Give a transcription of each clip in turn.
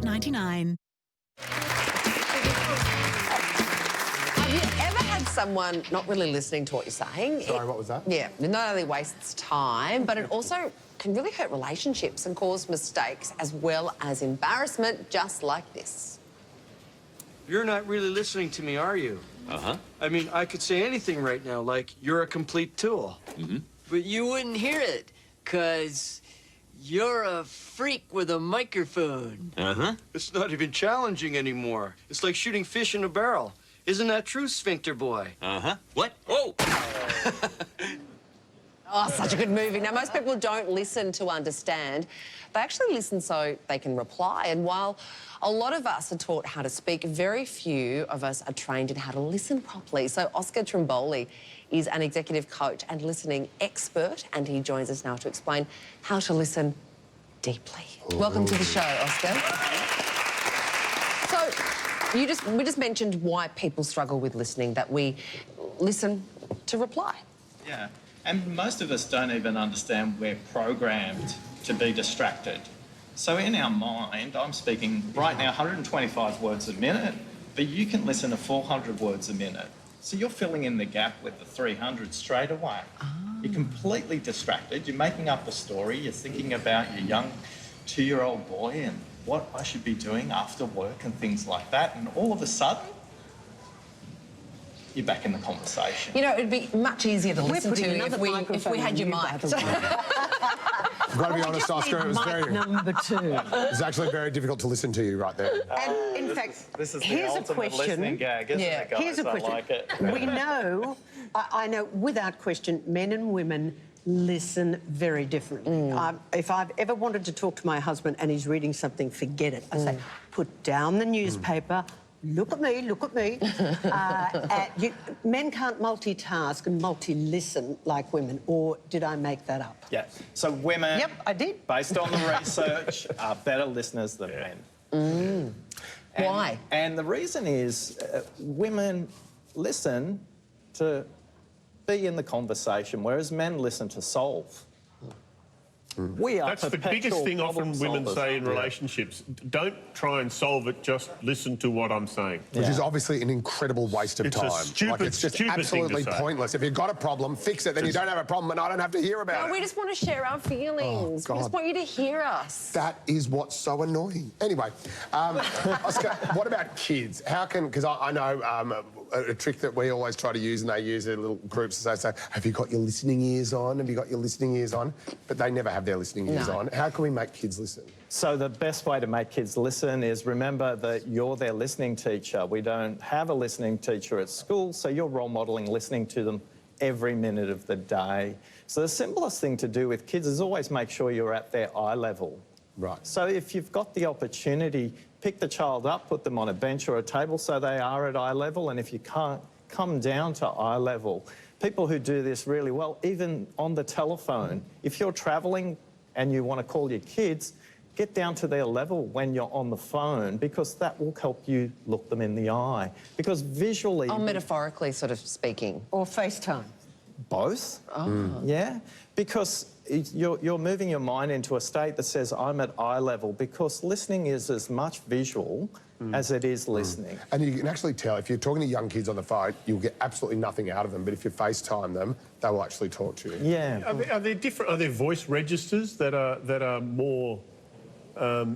$8.99. Have you ever had someone not really listening to what you're saying? Sorry, what was that? Yeah, it not only wastes time, but it also can really hurt relationships and cause mistakes as well as embarrassment, just like this. You're not really listening to me, are you? Uh-huh. I mean, I could say anything right now, like, you're a complete tool. Mm-hmm. But you wouldn't hear it, 'cause you're a freak with a microphone. Uh-huh. It's not even challenging anymore. It's like shooting fish in a barrel. Isn't that true, Sphincter Boy? Uh-huh. What? Oh! Oh, such a good movie. Now, most people don't listen to understand. They actually listen so they can reply. And while a lot of us are taught how to speak, very few of us are trained in how to listen properly. So Oscar Trimboli is an executive coach and listening expert, and he joins us now to explain how to listen deeply. Ooh. Welcome to the show, Oscar. So, we just mentioned why people struggle with listening, that we listen to reply. Yeah, and most of us don't even understand we're programmed to be distracted. So in our mind, I'm speaking right now 125 words a minute, but you can listen to 400 words a minute. So you're filling in the gap with the 300 straight away. Oh. You're completely distracted. You're making up a story. You're thinking about your young 2-year-old boy and what I should be doing after work and things like that. And all of a sudden, you're back in the conversation. You know, it'd be much easier to listen to if we had your mic. I've got to be honest, Oscar, it was number 2. It's actually very difficult to listen to you right there. And in fact, this is here's the a ultimate question. Listening gag, isn't it, guys? Here's a question. I like it. We know, I know without question, men and women listen very differently. If I've ever wanted to talk to my husband and he's reading something, forget it. I say, put down the newspaper, look at me, look at me. Men can't multitask and multi-listen like women, or did I make that up? Yeah, so women, Yep, I did. based on the research, are better listeners than men. Why? And the reason is women listen to be in the conversation, whereas men listen to solve. We are That's the biggest thing often women solvers. say in relationships. Don't try and solve it, just listen to what I'm saying. Which is obviously an incredible waste of It's a time. stupid, it's just stupid absolutely thing to say. pointless. If you've got a problem, fix it, then you don't have a problem and I don't have to hear about No, it. we just want to share our feelings. Oh, we just God. want you to hear us. That is what's so annoying. Anyway, Oscar, what about kids? How can, because I know a trick that we always try to use, and they use in little groups, they say, have you got your listening ears on? Have you got your listening ears on? But they never have their listening ears on. How can we make kids listen? So the best way to make kids listen is remember that you're their listening teacher. We don't have a listening teacher at school, so you're role modelling listening to them every minute of the day. So the simplest thing to do with kids is always make sure you're at their eye level. Right. So if you've got the opportunity, pick the child up, put them on a bench or a table so they are at eye level, and if you can't, come down to eye level. People who do this really well, even on the telephone, if you're travelling and you want to call your kids, get down to their level when you're on the phone, because that will help you look them in the eye. Because visually... Oh, metaphorically sort of speaking. Or FaceTime. Both. Yeah, because you're moving your mind into a state that says, I'm at eye level, because listening is as much visual as it is listening. And you can actually tell, if you're talking to young kids on the phone, you'll get absolutely nothing out of them, but if you FaceTime them, they will actually talk to you. Yeah. Are there voice registers that are more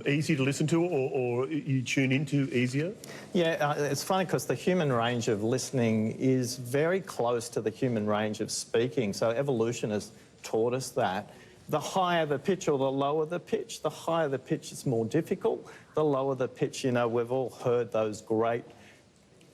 easy to listen to, or you tune into easier? Yeah, it's funny because the human range of listening is very close to the human range of speaking, so evolution has taught us that. The higher the pitch or the lower the pitch, the higher the pitch it's more difficult. The lower the pitch, you know, we've all heard those great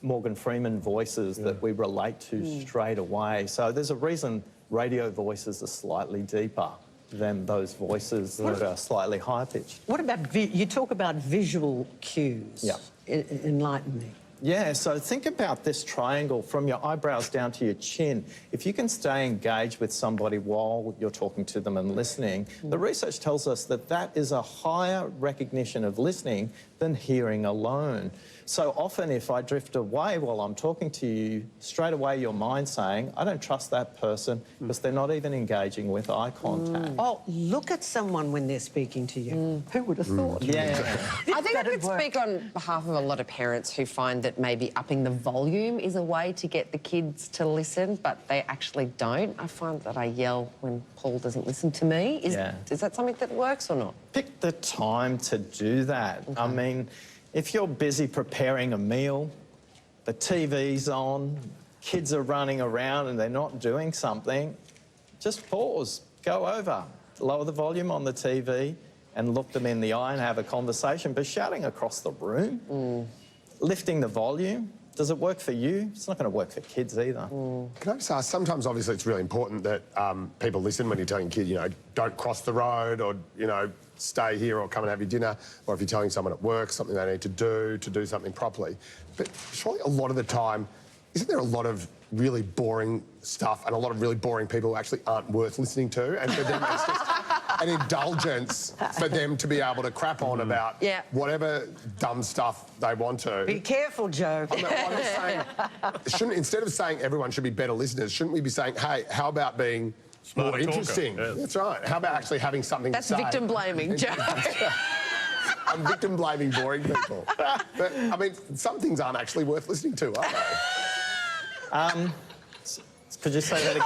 Morgan Freeman voices that we relate to straight away. So there's a reason radio voices are slightly deeper than those voices that are slightly higher pitched. What about, you talk about visual cues. Yeah. Enlighten me. Yeah, so think about this triangle from your eyebrows down to your chin. If you can stay engaged with somebody while you're talking to them and listening, the research tells us that that is a higher recognition of listening than hearing alone. So often if I drift away while I'm talking to you, straight away your mind's saying, I don't trust that person because they're not even engaging with eye contact. Oh, look at someone when they're speaking to you. Who would have thought? Yeah. I think I That'd could work. speak on behalf of a lot of parents who find that maybe upping the volume is a way to get the kids to listen, but they actually don't. I find that I yell when Paul doesn't listen to me. Is that something that works or not? Pick the time to do that. I mean, if you're busy preparing a meal, the TV's on, kids are running around and they're not doing something, just pause, go over, lower the volume on the TV and look them in the eye and have a conversation. But shouting across the room, lifting the volume, does it work for you? It's not going to work for kids either. Can I just ask, sometimes obviously it's really important that people listen when you're telling kids, you know, don't cross the road or, you know, stay here or come and have your dinner, or if you're telling someone at work something they need to do something properly. But surely a lot of the time, isn't there a lot of really boring stuff and a lot of really boring people who actually aren't worth listening to? And for them, it's just an indulgence for them to be able to crap on about whatever dumb stuff they want to. Be careful, Joe. I'm saying, instead of saying everyone should be better listeners, shouldn't we be saying, hey, how about being Smarter more talker. interesting? Yeah. That's right. How about actually having something That's to say? victim blaming, Joe. I'm victim blaming boring people. But, I mean, some things aren't actually worth listening to, are they? Could you say that again?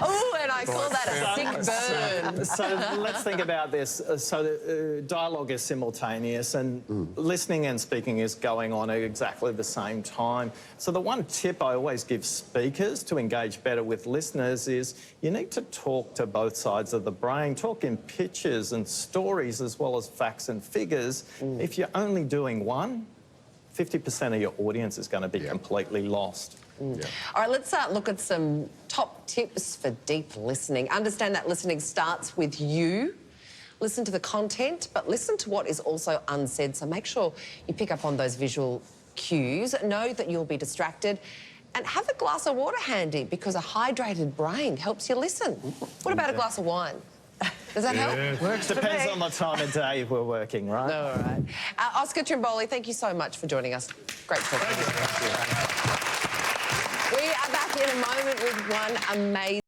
Oh, and I call that a sick burn. So let's think about this. So the dialogue is simultaneous and listening and speaking is going on at exactly the same time. So the one tip I always give speakers to engage better with listeners is you need to talk to both sides of the brain, talk in pictures and stories as well as facts and figures. If you're only doing one, 50% of your audience is going to be completely lost. All right, let's look at some top tips for deep listening. Understand that listening starts with you. Listen to the content, but listen to what is also unsaid. So make sure you pick up on those visual cues. Know that you'll be distracted. And have a glass of water handy because a hydrated brain helps you listen. What about a glass of wine? Does that help? Works Depends on the time of day we're working, right? All right. Oscar Trimboli, thank you so much for joining us. Great talking to you. We are back in a moment with one amazing